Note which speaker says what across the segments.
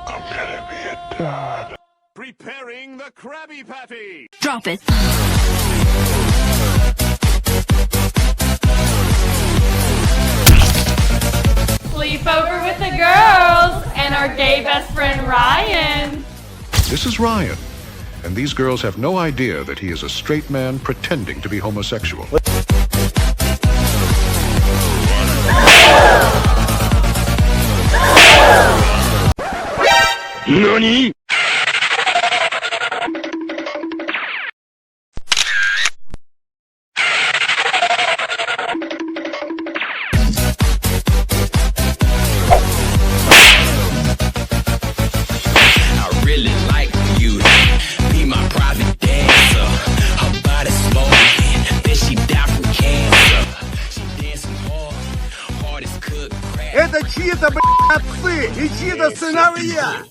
Speaker 1: I'm gonna be a dad.
Speaker 2: Preparing the Krabby Patty!
Speaker 3: Drop it.
Speaker 4: Sleepover with the girls and our gay best friend Ryan.
Speaker 1: This is Ryan, and these girls have no idea that he is a straight man pretending to be homosexual. NANI?!
Speaker 5: I really like you. Be my private dancer. Her body smoking. Then she died from cancer. She dancing hard. Hard as cooked crab.
Speaker 6: Это чьи-то, блядь, отцы и чьи-то сыновья.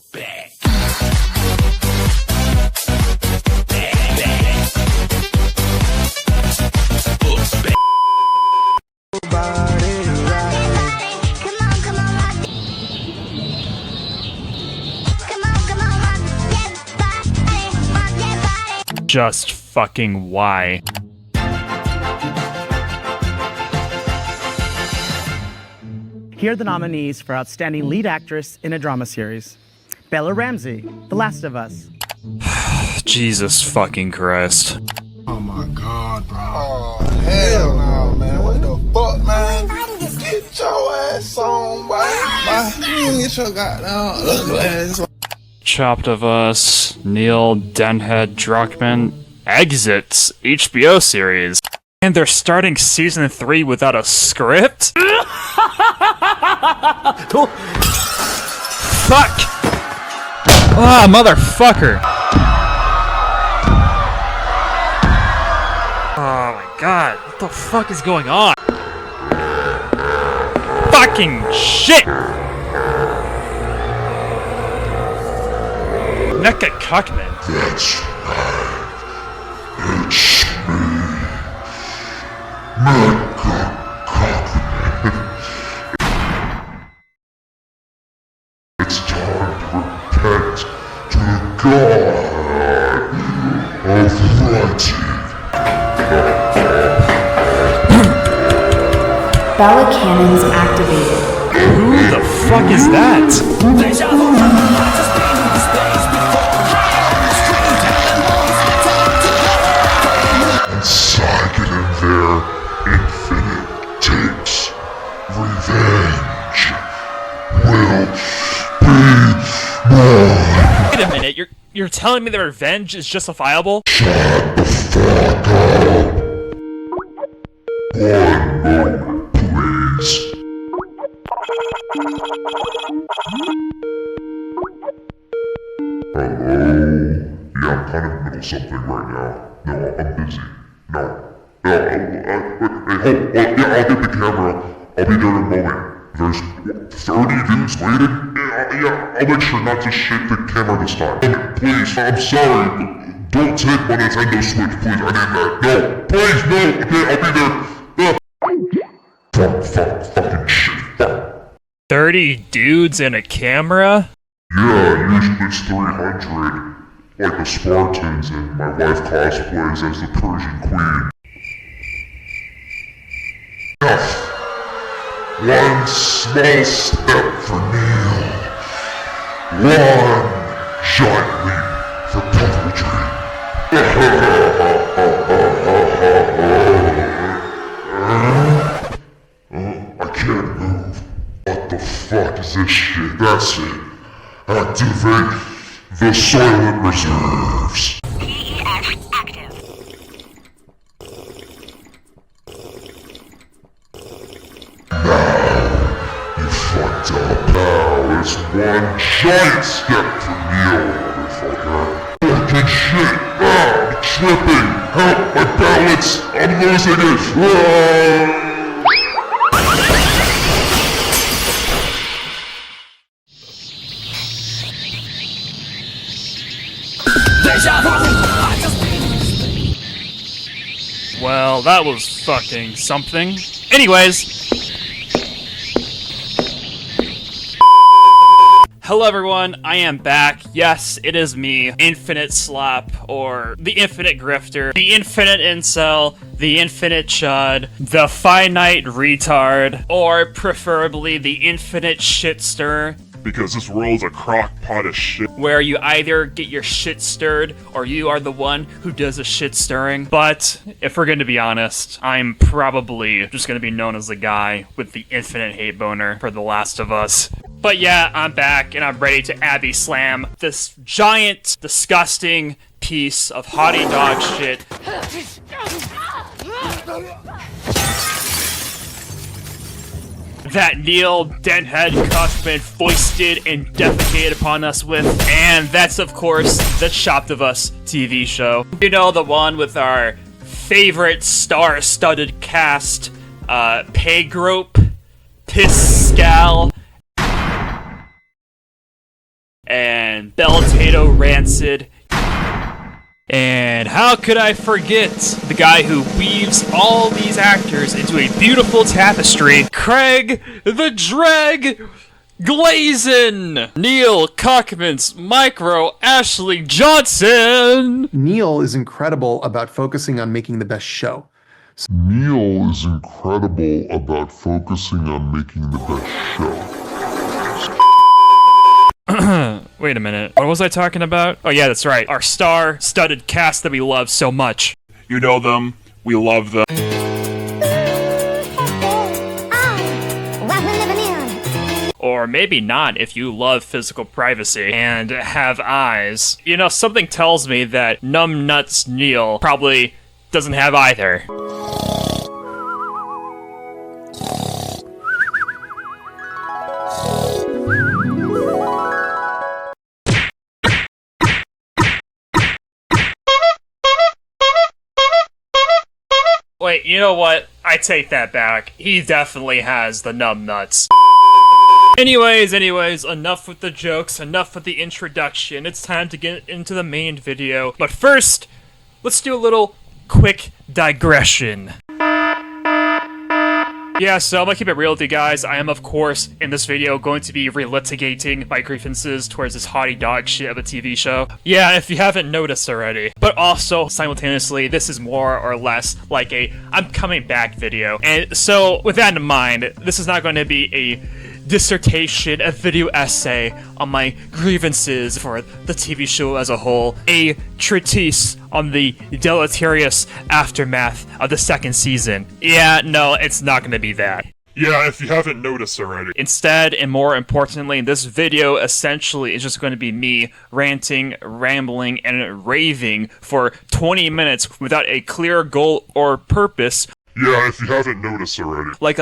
Speaker 7: Just fucking why?
Speaker 8: Here are the nominees for Outstanding Lead Actress in a Drama Series. Bella Ramsey, The Last of Us.
Speaker 7: Jesus fucking Christ.
Speaker 6: Oh my god, bro. Oh, hell no, man. What the fuck, man? Get your ass on, boy. You get your goddamn ugly ass on.
Speaker 7: Chopped of Us, Neil Denhead Druckmann exits HBO series. And they're starting season 3 without a script? Fuck! Ah, motherfucker! Oh my god, what the fuck is going on? Fucking shit! Mecca Cuckman.
Speaker 1: That's right. It's me. Mecca Cuckman. It's time to repent to the God of writing.
Speaker 3: Bella cannons activated.
Speaker 7: Who the fuck is that?
Speaker 1: And Sagan in their infinite takes. Revenge will be mine.
Speaker 7: Wait a minute, you're telling me the revenge is justifiable?
Speaker 1: Shut the fuck up. One moment, please. Hello? Yeah, I'm kind of in the middle of something right now. No, I'm busy. No. I'll get the camera. I'll be there in a moment. There's 30 dudes waiting? Yeah, I'll make sure not to shake the camera this time. Please, I'm sorry. Don't take my Nintendo Switch, please. I need that. No, please, no. Okay, I'll be there. Fucking shit. Fuck.
Speaker 7: 30 dudes and a camera?
Speaker 1: Yeah, usually it's 300. Like the Spartans, and my wife cosplays as the Persian Queen. Enough. One small step for Neil. One giant leap for puppetry. I can't move. What the fuck is this shit? That's it. Activate the Soylent Reserves.
Speaker 3: PEX active.
Speaker 1: You fucked up. Now it's one giant step for Neil. sing it.
Speaker 7: Well, that was fucking something. Anyways. Hello everyone, I am back. Yes, it is me, Infinite Slap, or the Infinite Grifter, the Infinite Incel, the Infinite Chud, the Finite Retard, or preferably the Infinite Shitster.
Speaker 1: Because this world's a crock pot of shit.
Speaker 7: Where you either get your shit stirred, or you are the one who does the shit stirring. But, if we're gonna be honest, I'm probably just gonna be known as the guy with the infinite hate boner for The Last of Us. But yeah, I'm back, and I'm ready to Abby Slam this giant, disgusting piece of hottie dog shit. That Neil Denthead Cuthman foisted and defecated upon us with, and that's of course the Chopped of Us TV show. You know, the one with our favorite star-studded cast, Paygrope, Piscal, and Belltato Rancid. And how could I forget the guy who weaves all these actors into a beautiful tapestry, Craig the Dreg Glazin, Neil Cockman's Micro Ashley Johnson.
Speaker 9: Neil is incredible about focusing on making the best show.
Speaker 1: Neil is incredible about focusing on making the best show.
Speaker 7: Wait a minute, what was I talking about? Oh yeah, that's right, our star-studded cast that we love so much.
Speaker 2: You know them. We love them.
Speaker 7: Or maybe not if you love physical privacy and have eyes. You know, something tells me that Numbnuts Neil probably doesn't have either. Wait, you know what? I take that back. He definitely has the numbnuts. Anyways, enough with the jokes, enough with the introduction. It's time to get into the main video. But first, let's do a little quick digression. Yeah, so I'm gonna keep it real with you guys. I am, of course, in this video going to be relitigating my grievances towards this hottie dog shit of a TV show. Yeah, if you haven't noticed already. But also, simultaneously, this is more or less like a I'm coming back video. And so, with that in mind, this is not going to be a dissertation, a video essay on my grievances for the TV show as a whole, a treatise on the deleterious aftermath of the second season. Yeah, no, it's not gonna be that.
Speaker 1: Yeah, if you haven't noticed already.
Speaker 7: Instead, and more importantly, this video essentially is just going to be me ranting, rambling, and raving for 20 minutes without a clear goal or purpose.
Speaker 1: Yeah, if you haven't noticed already.
Speaker 7: Like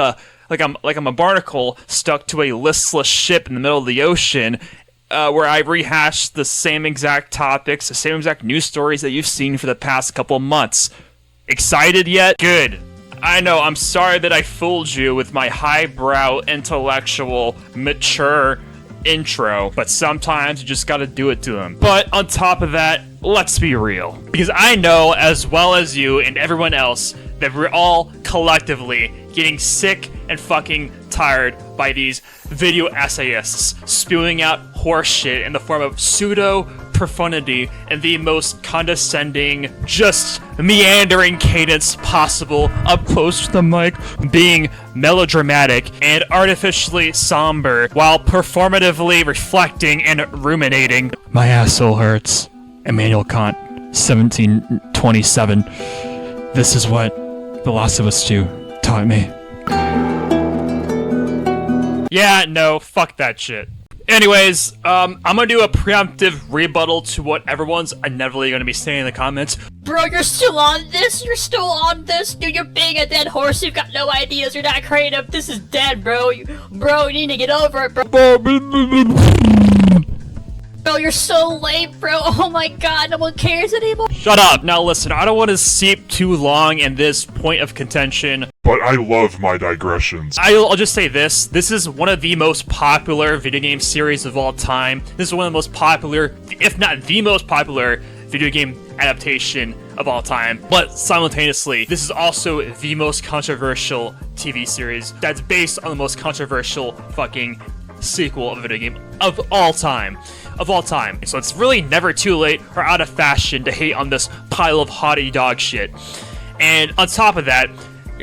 Speaker 7: I'm a barnacle stuck to a listless ship in the middle of the ocean, where I rehash the same exact topics, the same exact news stories that you've seen for the past couple months. Excited yet? Good. I know, I'm sorry that I fooled you with my highbrow, intellectual, mature intro, but sometimes you just gotta do it to them. But on top of that, let's be real. Because I know, as well as you and everyone else, that we're all collectively getting sick and fucking tired by these video essayists spewing out horseshit in the form of pseudo-profundity and the most condescending, just meandering cadence possible, up close to the mic, being melodramatic and artificially somber, while performatively reflecting and ruminating. My asshole hurts. Immanuel Kant, 1727. This is what The Last of Us 2 taught me. Yeah, no, fuck that shit. Anyways, I'm gonna do a preemptive rebuttal to what everyone's inevitably gonna be saying in the comments.
Speaker 4: Bro, you're still on this? You're still on this? Dude, you're being a dead horse. You've got no ideas. You're not creative. This is dead, bro. Bro, you need to get over it, bro. Bro, you're so lame, bro. Oh my god, no one cares anymore.
Speaker 7: Shut up! Now listen, I don't want to seep too long in this point of contention.
Speaker 1: But I love my digressions.
Speaker 7: I'll just say this. This is one of the most popular video game series of all time. This is one of the most popular, if not the most popular, video game adaptation of all time. But simultaneously, this is also the most controversial TV series that's based on the most controversial fucking sequel of a video game of all time. So it's really never too late or out of fashion to hate on this pile of hottie dog shit. And on top of that,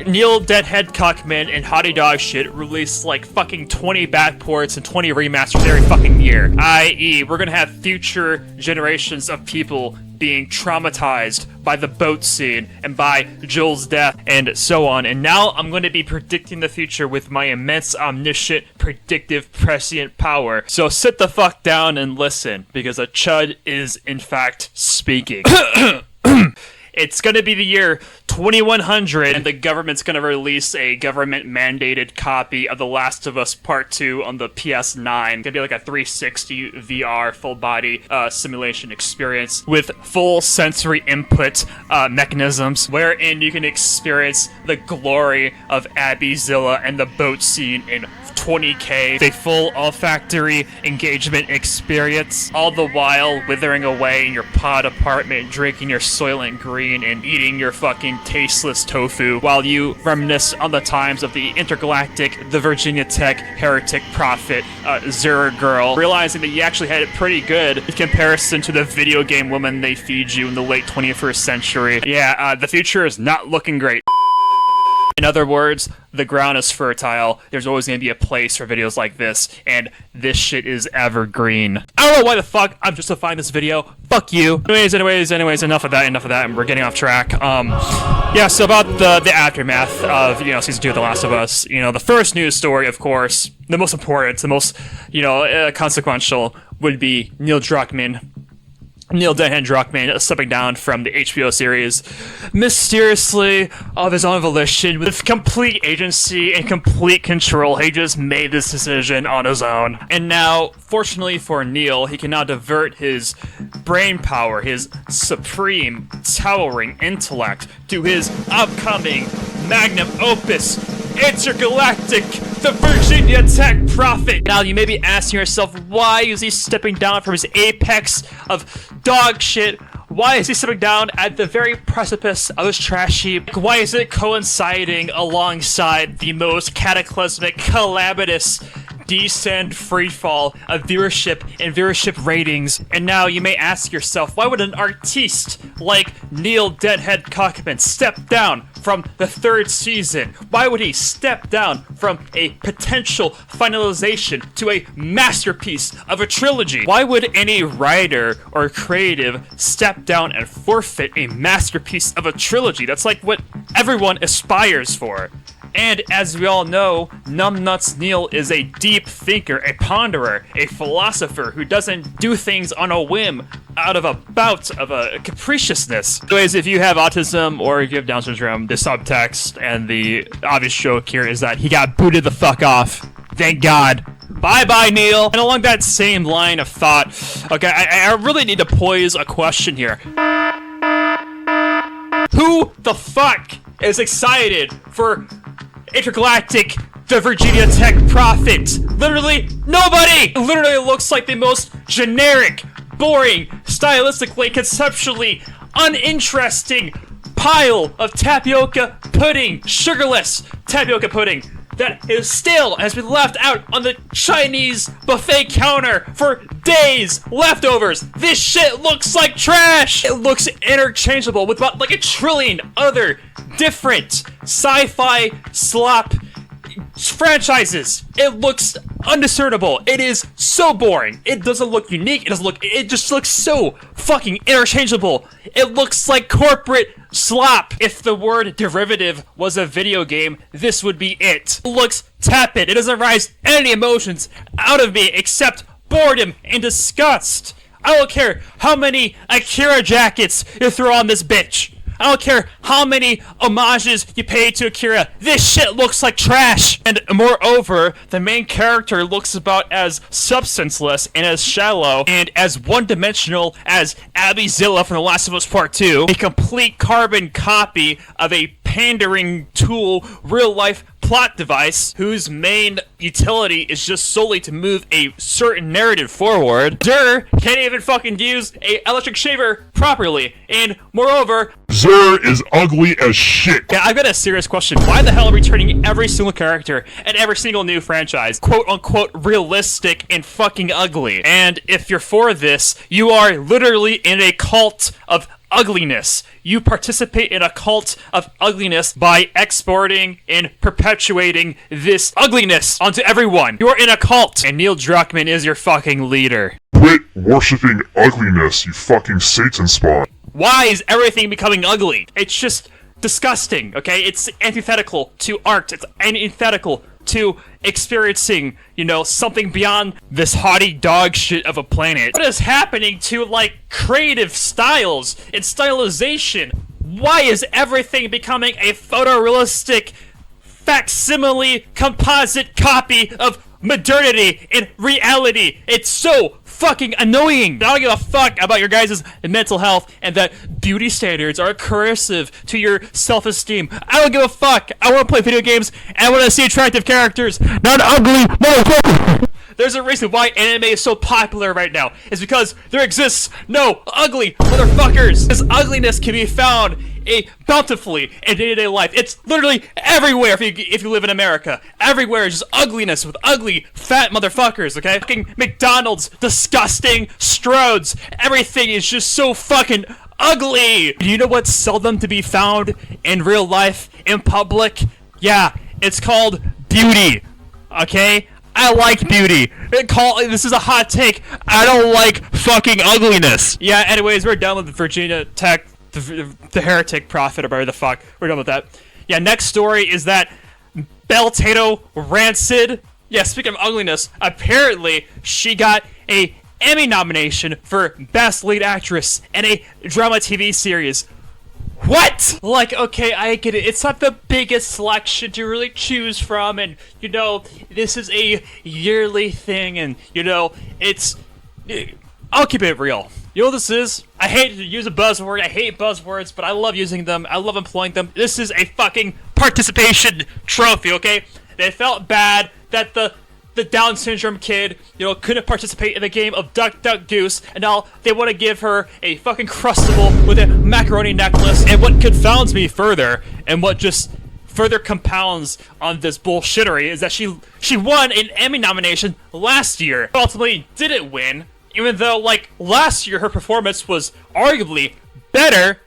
Speaker 7: Neil Deadhead Cuckman and Hottie Dog Shit released like fucking 20 backports and 20 remasters every fucking year. I.e., we're gonna have future generations of people being traumatized by the boat scene and by Joel's death and so on. And now I'm going to be predicting the future with my immense, omniscient, predictive, prescient power. So sit the fuck down and listen, because a chud is in fact speaking. It's going to be the year 2100, and the government's going to release a government-mandated copy of The Last of Us Part 2 on the PS9. It's going to be like a 360 VR full-body simulation experience with full sensory input mechanisms, wherein you can experience the glory of Abby Zilla and the boat scene in 20K, a full olfactory engagement experience, all the while withering away in your pod apartment, drinking your Soylent Green and eating your fucking tasteless tofu, while you reminisce on the times of the intergalactic, the Virginia Tech heretic prophet, Zura Girl, realizing that you actually had it pretty good in comparison to the video game woman they feed you in the late 21st century. Yeah, the future is not looking great. In other words, the ground is fertile. There's always going to be a place for videos like this, and this shit is evergreen. I don't know why the fuck I'm justifying this video. Fuck you. Anyways, enough of that, and we're getting off track. Yeah, so about the aftermath of, season 2 of The Last of Us, the first news story, of course, the most important, the most, consequential would be Neil Deadhead Druckmann stepping down from the HBO series mysteriously of his own volition with complete agency and complete control. He just made this decision on his own. And now, fortunately for Neil, he can now divert his brain power, his supreme, towering intellect, to his upcoming magnum opus, intergalactic, the Virginia Tech prophet. Now, you may be asking yourself, why is he stepping down from his apex of dog shit? Why is he stepping down at the very precipice of his trash heap? Why is it coinciding alongside the most cataclysmic, calamitous descend freefall of viewership and viewership ratings? And now you may ask yourself, why would an artiste like Neil Deadhead Cuckman step down from the 3rd season? Why would he step down from a potential finalization to a masterpiece of a trilogy? Why would any writer or creative step down and forfeit a masterpiece of a trilogy? That's like what everyone aspires for. And as we all know, Numbnuts Neil is a deep thinker, a ponderer, a philosopher who doesn't do things on a whim out of a bout of a capriciousness. Anyways, if you have autism or if you have Down syndrome, the subtext and the obvious joke here is that he got booted the fuck off. Thank God. Bye-bye, Neil. And along that same line of thought, okay, I really need to pose a question here. Who the fuck is excited for Intergalactic, the Virginia Tech prophet? Literally nobody! It literally looks like the most generic, boring, stylistically, conceptually uninteresting pile of tapioca pudding, sugarless tapioca pudding that is stale and has been left out on the Chinese buffet counter for days. Leftovers. This shit looks like trash. It looks interchangeable with about like a trillion other different sci-fi slop franchises. It looks undiscernible. It is so boring. It doesn't look unique. It just looks so fucking interchangeable. It looks like corporate slop. If the word derivative was a video game, this would be it. It looks tepid. It doesn't raise any emotions out of me except boredom and disgust. I don't care how many Akira jackets you throw on this bitch. I don't care how many homages you pay to Akira. This shit looks like trash. And moreover, the main character looks about as substanceless and as shallow and as one-dimensional as Abby Zilla from The Last of Us Part 2. A complete carbon copy of a pandering tool, real-life plot device whose main utility is just solely to move a certain narrative forward. Dur can't even fucking use a electric shaver properly, and moreover,
Speaker 1: Zer is ugly as shit.
Speaker 7: yeah, I've got a serious question. Why the hell are we turning every single character and every single new franchise quote-unquote realistic and fucking ugly? And if you're for this, you are literally in a cult of ugliness. You participate in a cult of ugliness by exporting and perpetuating this ugliness onto everyone. You are in a cult, and Neil Druckmann is your fucking leader.
Speaker 1: Quit worshipping ugliness, you fucking Satan spawn.
Speaker 7: Why is everything becoming ugly? It's just disgusting, okay? It's antithetical to art. It's antithetical to experiencing, something beyond this haughty dog shit of a planet. What is happening to, creative styles and stylization? Why is everything becoming a photorealistic, facsimile, composite copy of modernity and reality? It's so fucking annoying. I don't give a fuck about your guys' mental health and that beauty standards are corrosive to your self-esteem. I don't give a fuck. I want to play video games and I want to see attractive characters, not ugly motherfuckers. There's a reason why anime is so popular right now. It's because there exists no ugly motherfuckers. This ugliness can be found bountifully in day-to-day life. It's literally everywhere if you live in America. Everywhere is just ugliness with ugly, fat motherfuckers, okay? Fucking McDonald's, disgusting, Strode's, everything is just so fucking ugly. Do you know what's seldom to be found in real life, in public? Yeah, it's called beauty, okay? I like beauty. This is a hot take. I don't like fucking ugliness. Yeah, anyways, we're done with Virginia Tech, the heretic prophet, or whatever the fuck. We're done with that. Yeah, next story is that Beltato Rancid. Yeah, speaking of ugliness, apparently she got a Emmy nomination for Best Lead Actress in a drama TV series. What? Okay, I get it. It's not the biggest selection to really choose from, and, this is a yearly thing, and, it's... I'll keep it real. You know what this is? I hate to use a buzzword. I hate buzzwords, but I love using them. I love employing them. This is a fucking participation trophy, okay? They felt bad that the Down syndrome kid, couldn't participate in the game of Duck Duck Goose, and now they want to give her a fucking Crustable with a macaroni necklace. And what confounds me further, and what just further compounds on this bullshittery, is that she won an Emmy nomination last year. Ultimately didn't win, even though, last year her performance was arguably better,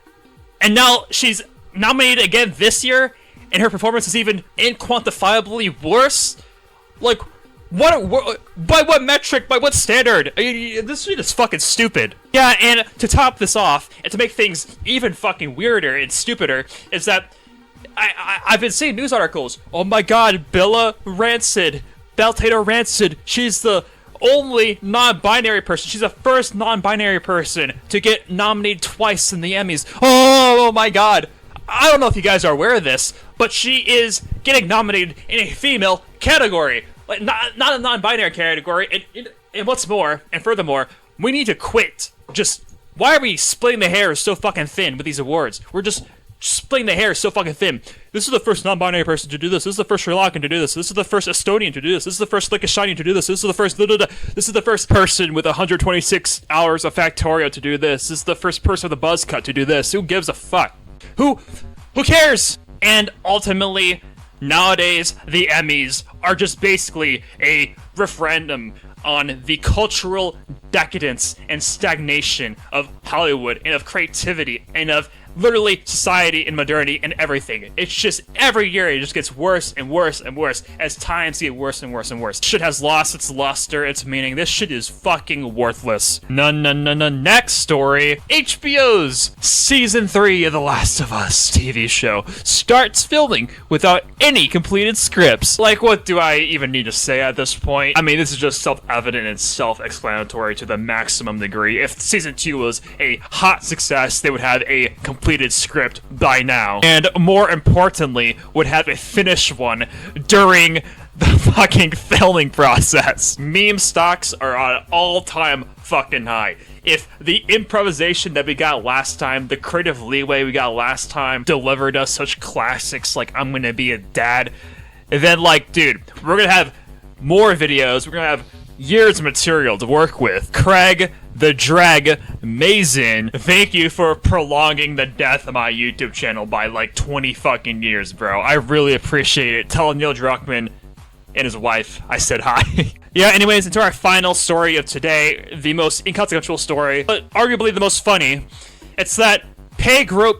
Speaker 7: and now she's nominated again this year, and her performance is even inquantifiably worse? What, by what metric, by what standard? This shit is fucking stupid. Yeah, and to top this off, and to make things even fucking weirder and stupider, is that I've been seeing news articles. Oh my god, Beltato Rancid, she's the only non-binary person. She's the first non-binary person to get nominated twice in the Emmys. Oh my god. I don't know if you guys are aware of this, but she is getting nominated in a female category. Not a non-binary category, and what's more, and furthermore, we need to quit. Why are we splitting the hair so fucking thin with these awards? We're just splitting the hair so fucking thin. This is the first non-binary person to do this. This is the first Sri Lankan to do this. This is the first Estonian to do this. This is the first Liechtensteinian to do this. This is the first This is the first person with 126 hours of Factorio to do this. This is the first person with a buzz cut to do this. Who gives a fuck? Who cares? And ultimately, nowadays, the Emmys are just basically a referendum on the cultural decadence and stagnation of Hollywood and of creativity and of literally society and modernity and everything. It's just every year it just gets worse and worse and worse as times get worse and worse and worse. Shit has lost its luster, its meaning. This shit is fucking worthless. Next story. HBO's season 3 of The Last of Us TV show starts filming without any completed scripts. What do I even need to say at this point? I mean, this is just self-evident and self-explanatory to the maximum degree. If season 2 was a hot success, they would have a complete completed script by now. And more importantly, would have a finished one during the fucking filming process. Meme stocks are on an all-time fucking high. If the improvisation that we got last time, the creative leeway we got last time, delivered us such classics like I'm Gonna Be a Dad, then, like, dude, we're gonna have more videos, we're gonna have years of material to work with. Craig the Drag Mazin, thank you for prolonging the death of my YouTube channel by like 20 fucking years, bro. I really appreciate it. Tell Neil Druckmann and his wife I said hi. Yeah, anyways, into our final story of today, the most inconsequential story, but arguably the most funny. It's that Pedro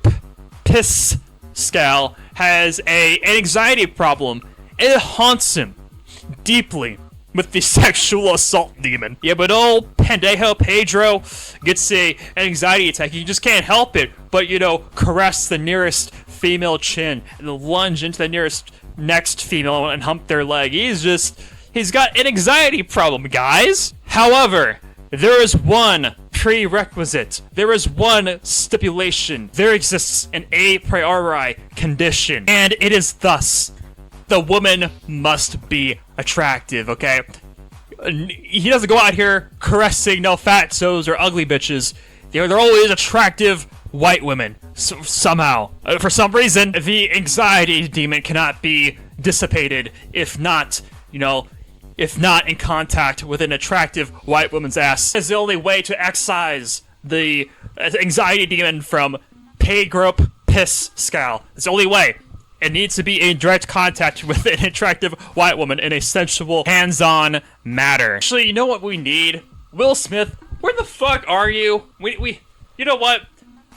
Speaker 7: Pascal has an anxiety problem, and it haunts him deeply with the sexual assault demon. Yeah, but old pendejo Pedro gets an anxiety attack. He just can't help it but, you know, caress the nearest female chin and lunge into the next female and hump their leg. He's got an anxiety problem, guys. However, there is one prerequisite. There is one stipulation. There exists an a priori condition, and it is thus: the woman must be attractive, okay? He doesn't go out here caressing no fatsos or ugly bitches. They're always attractive white women. So, somehow. For some reason, the anxiety demon cannot be dissipated if not, you know, if not in contact with an attractive white woman's ass. It's the only way to excise the anxiety demon from Pedro Pascal. It's the only way. It needs to be in direct contact with an attractive white woman in a sensual, hands-on matter. Actually, you know what we need? Will Smith, where the fuck are you? You know what?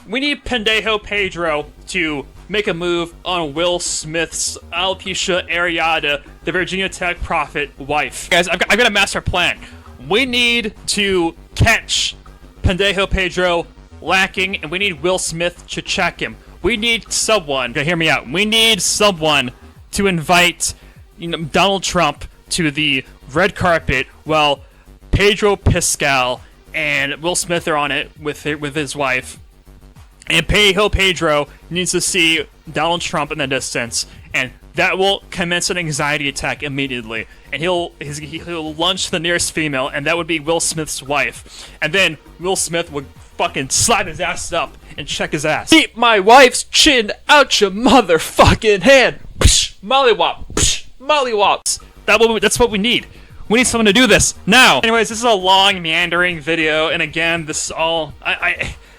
Speaker 7: We need Pendejo Pedro to make a move on Will Smith's alopecia areata, the Virginia Tech prophet wife. Guys, I've got a master plan. We need to catch Pendejo Pedro lacking, and we need Will Smith to check him. We need someone, hear me out, we need someone to invite, you know, Donald Trump to the red carpet while Pedro Pascal and Will Smith are on it with his wife. And Pedro needs to see Donald Trump in the distance, and that will commence an anxiety attack immediately. And he'll lunge to the nearest female, and that would be Will Smith's wife. And then Will Smith would fucking slap his ass up and check his ass. Keep my wife's chin out your motherfucking hand. Psh, mollywop. Psh, mollywops. That's what we need. We need someone to do this now. Anyways, this is a long, meandering video, and again, this is all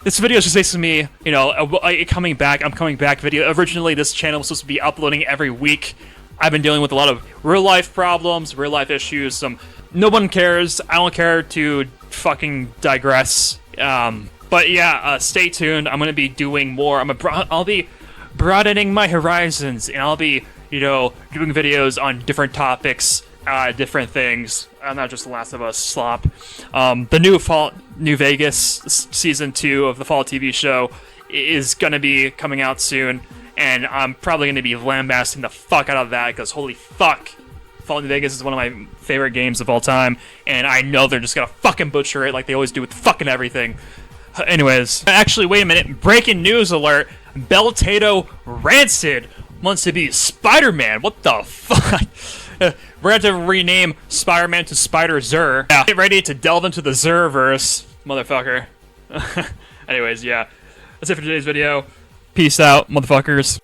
Speaker 7: this video is just basically me, you know, I'm coming back video. Originally, this channel was supposed to be uploading every week. I've been dealing with a lot of real-life problems, real-life issues. No one cares. I don't care to fucking digress. But yeah, stay tuned. I'm gonna be doing more. I'll be broadening my horizons, and I'll be, you know, doing videos on different topics, different things. Not just The Last of Us slop. The New Vegas season 2 of the fall TV show is gonna be coming out soon, and I'm probably gonna be lambasting the fuck out of that because holy fuck, Fallout New Vegas is one of my favorite games of all time, and I know they're just gonna fucking butcher it like they always do with fucking everything. Anyways, actually, wait a minute. Breaking news alert. Beltato Rancid wants to be Spider-Man. What the fuck? We're going to have to rename Spider-Man to Spider-Zer. Yeah, get ready to delve into the Zerverse, motherfucker. Anyways, yeah. That's it for today's video. Peace out, motherfuckers.